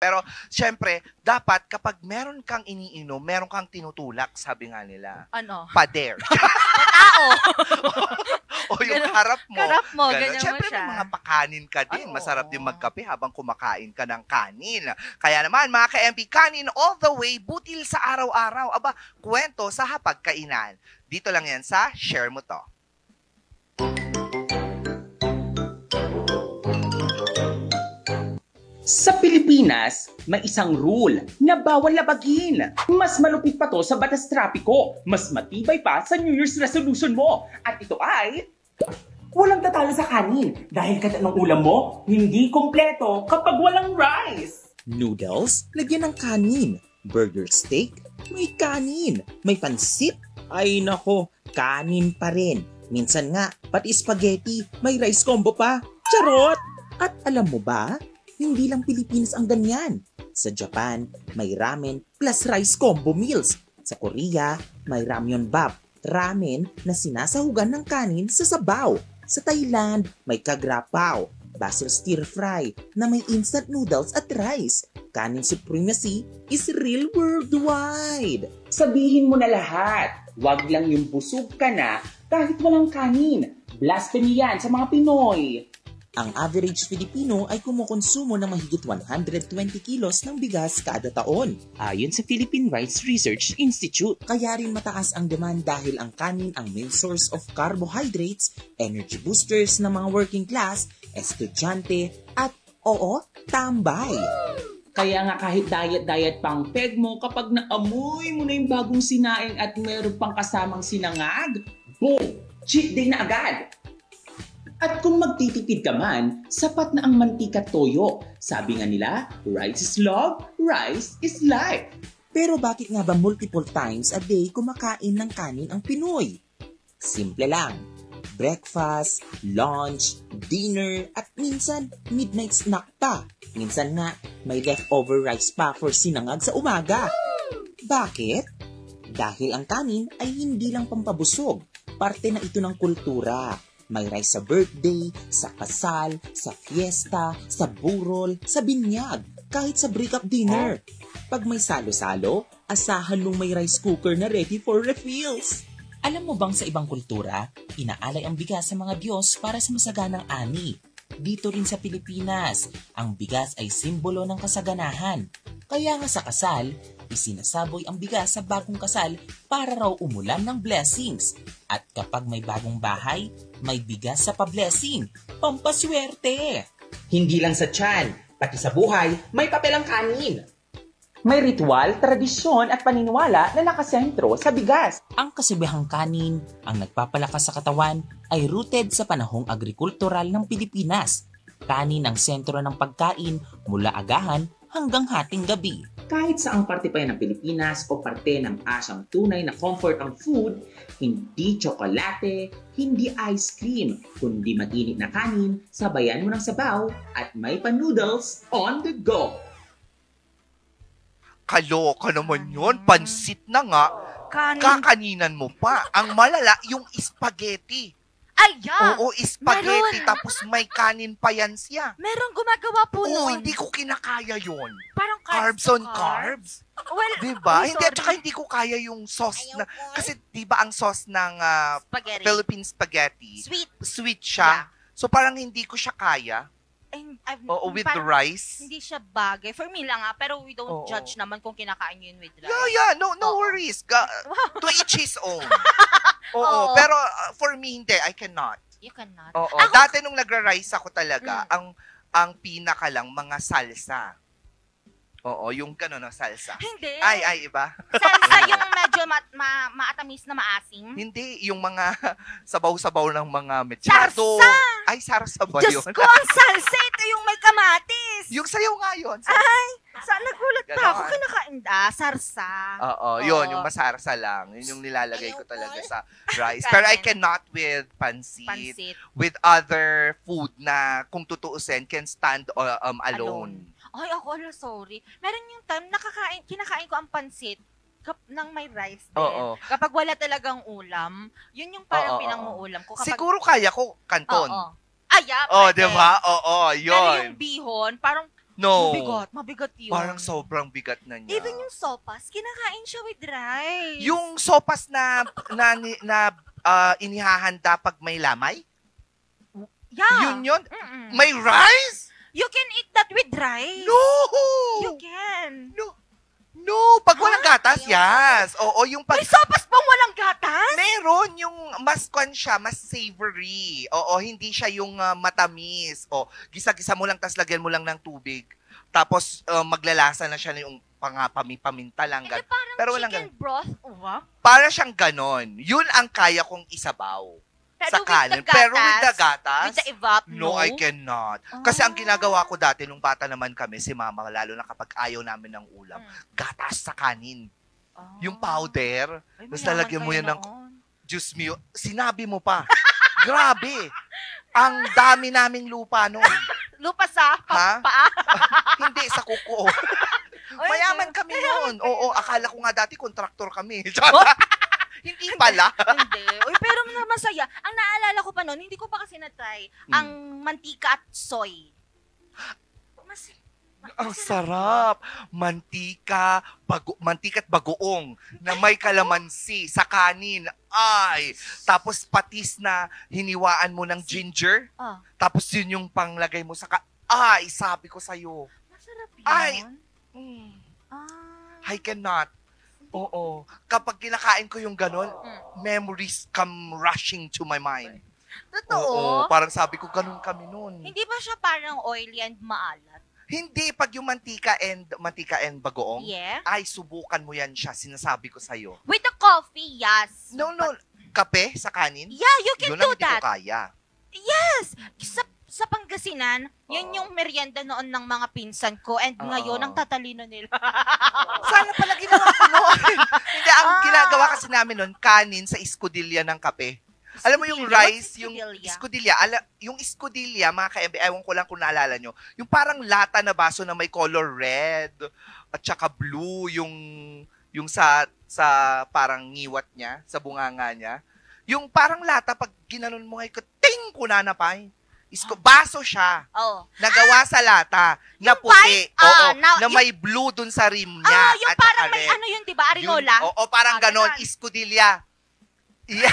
Pero, syempre, dapat kapag meron kang iniinom, meron kang tinutulak, sabi nga nila. Ano? Pader. Tao! O yung harap mo. Harap mo, ganyan mo Syempre, siya. may mga pakanin ka din. Ay, Masarap oo. din magkape habang kumakain ka ng kanin. Kaya naman, mga ka-MP, kanin all the way, butil sa araw-araw. Aba, kwento sa hapagkainan. Dito lang yan sa Share Mo To. Sa Pilipinas, may isang rule na bawal labagin. Mas malupit pa to sa batas trapiko. Mas matibay pa sa New Year's resolution mo. At ito ay... walang tatalo sa kanin dahil kada ng ulam mo, hindi kompleto kapag walang rice. Noodles, lagyan ng kanin. Burger steak, may kanin. May pansit, ay nako, kanin pa rin. Minsan nga, pati spaghetti, may rice combo pa. Charot! At alam mo ba, hindi lang Pilipinas ang ganyan. Sa Japan, may ramen plus rice combo meals. Sa Korea, may ramyun bap, ramen na sinasahugan ng kanin sa sabaw. Sa Thailand, may kagrapao, basil stir fry na may instant noodles at rice. Kanin supremacy is real worldwide. Sabihin mo na lahat. Wag lang yung busog ka na kahit walang kanin. Blasphemy yan sa mga Pinoy. Ang average Filipino ay kumukonsumo ng mahigit 120 kilos ng bigas kada taon. Ayon sa Philippine Rice Research Institute, kaya rin mataas ang demand dahil ang kanin ang main source of carbohydrates, energy boosters ng mga working class, estudyante, at tambay. Kaya nga kahit diet pang peg mo, kapag naamoy mo na yung bagong sinaing at meron pang kasamang sinangag, boom! Cheat day na agad! At kung magtitipid ka man, sapat na ang mantika toyo. Sabi nga nila, rice is love, rice is life. Pero bakit nga ba multiple times a day kumakain ng kanin ang Pinoy? Simple lang. Breakfast, lunch, dinner, at minsan midnight snack pa. Minsan nga may leftover rice pa for sinangag sa umaga. Bakit? Dahil ang kanin ay hindi lang pampabusog. Parte na ito ng kultura. May rice sa birthday, sa kasal, sa fiesta, sa burol, sa binyag, kahit sa break-up dinner. Pag may salo-salo, asahan mong may rice cooker na ready for refills. Alam mo bang sa ibang kultura, inaalay ang bigas sa mga Diyos para sa masaganang ani? Dito rin sa Pilipinas, ang bigas ay simbolo ng kasaganahan. Kaya nga sa kasal, isinasaboy ang bigas sa bagong kasal para raw umulan ng blessings. At kapag may bagong bahay, may bigas sa pa-blessing, pampaswerte. Hindi lang sa tiyan, pati sa buhay, may papel ang kanin. May ritual, tradisyon at paniniwala na nakasentro sa bigas. Ang kasabihang kanin, ang nagpapalakas sa katawan, ay rooted sa panahong agrikultural ng Pilipinas. Kanin ang sentro ng pagkain mula agahan hanggang hating gabi. Kahit saang parte pa yan ng Pilipinas o parte ng Asyang tunay na comfort ang food, hindi tsokolate, hindi ice cream, kundi matinit na kanin, sabayan mo ng sabaw at may pa-noodles on the go. Kaloka naman yun. Pansit na nga. Kakaninan mo pa. Ang malala, yung spaghetti. Ay, yeah! Oo, spaghetti. Meron. Tapos may kanin pa yan siya. Merong gumagawa po Oo, nun. hindi ko kinakaya yun. Parang Carbs on carbs. Well, Diba? I'm Hindi, at sorry. saka hindi ko kaya yung sauce na... Kasi diba ang sauce ng Spaghetti. Philippine spaghetti? Sweet. Sweet siya. So parang hindi ko siya kaya. Oo, with the rice. Hindi siya bagay. For me lang pero we don't Oo. judge naman kung kinakain nyo yun with rice. Yeah, no worries. To each his own. Oo, pero for me, hindi. I cannot. You cannot. Oo, dati nung nagra-rice ako talaga, ang pinaka lang, mga salsa. Oo, yung gano'n na salsa. Hindi. Ay, iba? Salsa yung medyo maatamis na maasim. Hindi, yung mga sabaw-sabaw ng mga mechado. Sarsa! Ay, sarsa ba Diyos yun? ko, ang salsa! Ito yung may kamatis! Yung sayaw nga yun. Ay! Nagulat pa ako. Ganon. Kinakain sarsa. Oo, yun, yung masarsa lang. Yun yung nilalagay ko talaga sa rice. Kanin. Pero I cannot with pansit. With other food na kung tutuusin, can stand alone. Ay, ako, sorry. Meron yung time, kinakain ko ang pansit ng may rice din. Oo. Kapag wala talagang ulam, yun yung parang pinanguulam ko. Kapag, Siguro kaya ko kanton. Oo. Ay, yeah, Oh, pwede. di ba? Oo, Pero yun. yung bihon, parang No. Mabigat yun. Parang sobrang bigat na niya. Even yung sopas, kinakain siya with rice. Yung sopas na inihahanda pag may lamay? Yeah. Yun? Mm-mm. May rice? You can eat that with rice. No! You can. No, pag walang gatas, yes. Oo, yung pag... May sopas pang walang gatas? Meron yung mas siya, mas savory. Oo, hindi siya yung matamis. O, gisa-gisa mo lang, tas lagyan mo lang ng tubig. Tapos, maglalasa na siya yung paminta lang. Hindi, parang Pero walang chicken broth. Para siyang ganon. Yun ang kaya kong isabaw. Pero Sa with kanin. the gatas, Pero with the gatas, with the evap, no, I cannot. Kasi ang ginagawa ko dati, nung bata naman kami, si mama, lalo na kapag ayaw namin ng ulam, gatas sa kanin. Yung powder, tapos lalagyan mo yan ng juice milk. Sinabi mo pa. Grabe. Ang dami naming lupa noon. Lupa sa Ha? paa. Hindi, sa kuko. Mayaman kami noon. Oo, akala ko nga dati kontraktor kami. Hindi pala. Hindi. Uy, pero masaya. Ang naalala ko pa noon, hindi ko pa kasi na-try, ang mantika at soy. Ang sarap. Mantika at bagoong na may kalamansi sa kanin. Ay. Tapos patis na hiniwaan mo ng ginger. Tapos yun yung panglagay mo sa Ay, sabi ko sa'yo. Masarap yun. Ay. I cannot. Oo. Kapag kinakain ko yung ganon, memories come rushing to my mind. Totoo? Oo. Parang sabi ko, ganon kami noon. Hindi ba siya parang oily and maalat? Hindi, pag yung mantika and bagoong, Yeah. ay subukan mo yan siya, sinasabi ko sa'yo. With the coffee, yes. No, kape sa kanin? Yeah, you can Yun do ang hindi that. ko kaya. Yes. Sa Pangasinan, yun yung merienda noon ng mga pinsan ko and ngayon ang tatalino nila. Sana pala ginawa ko noon. Hindi, ang ginagawa kasi namin noon, kanin sa iskudilya ng kape. Alam mo yung rice, yung iskudilya, yung iskudilya, mga ka-MB, ewan ko lang kung naalala nyo, yung parang lata na baso na may color red at saka blue, yung sa parang ngiwat niya, sa bunganga niya. Yung parang lata, pag ginanon mo ngayon, ting, kunanapay. Baso siya. Nagawa sa lata, na puti, na may blue dun sa rim niya. Yung parang may ano yun, di ba? Arinola? Oo, parang ganon, iskudilya. Yeah.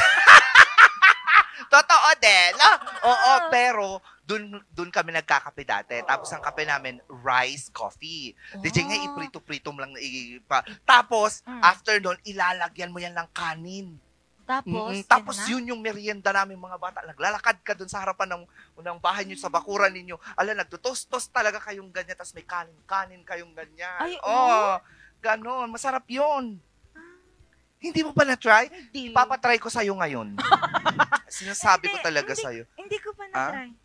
Totoo din. Oo, pero dun kami nagkakape dati. Tapos ang kape namin, rice coffee. DJ nga, iprito-prito mo lang. Tapos, after nun, ilalagyan mo yan ng kanin. Tapos yun yung merienda namin mga bata. Naglalakad ka dun sa harapan ng bahay nyo, sa bakuran ninyo. Nagtutos-tos talaga kayong ganyan. Tapos may kanin kayong ganyan. Ay, ganon. Masarap yun. Hindi mo pa na-try? Hindi. Papatry ko sa'yo ngayon. Sinasabi ko talaga sa'yo. Hindi ko pa na-try.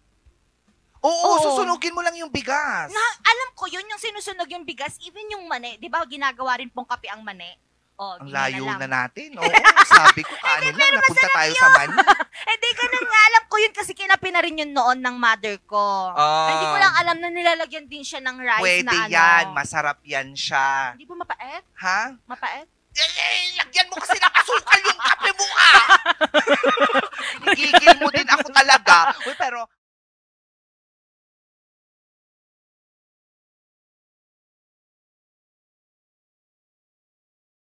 Oo, susunugin mo lang yung bigas. Alam ko yun, yung sinusunog yung bigas, even yung mani. Di ba ginagawa rin pong kape ang mani? Ang layo na natin. Oo, sabi ko, kanin lang, napunta tayo sa mani. Hindi ka na nga, alam ko yun kasi kinapi na rin yun noon ng mother ko. Hindi ko lang alam na nilalagyan din siya ng rice Pwede na yan, masarap yan siya. Hindi ba mapait? Ha? Mapait? Lagyan mo kasi ng asukal yung kape mo,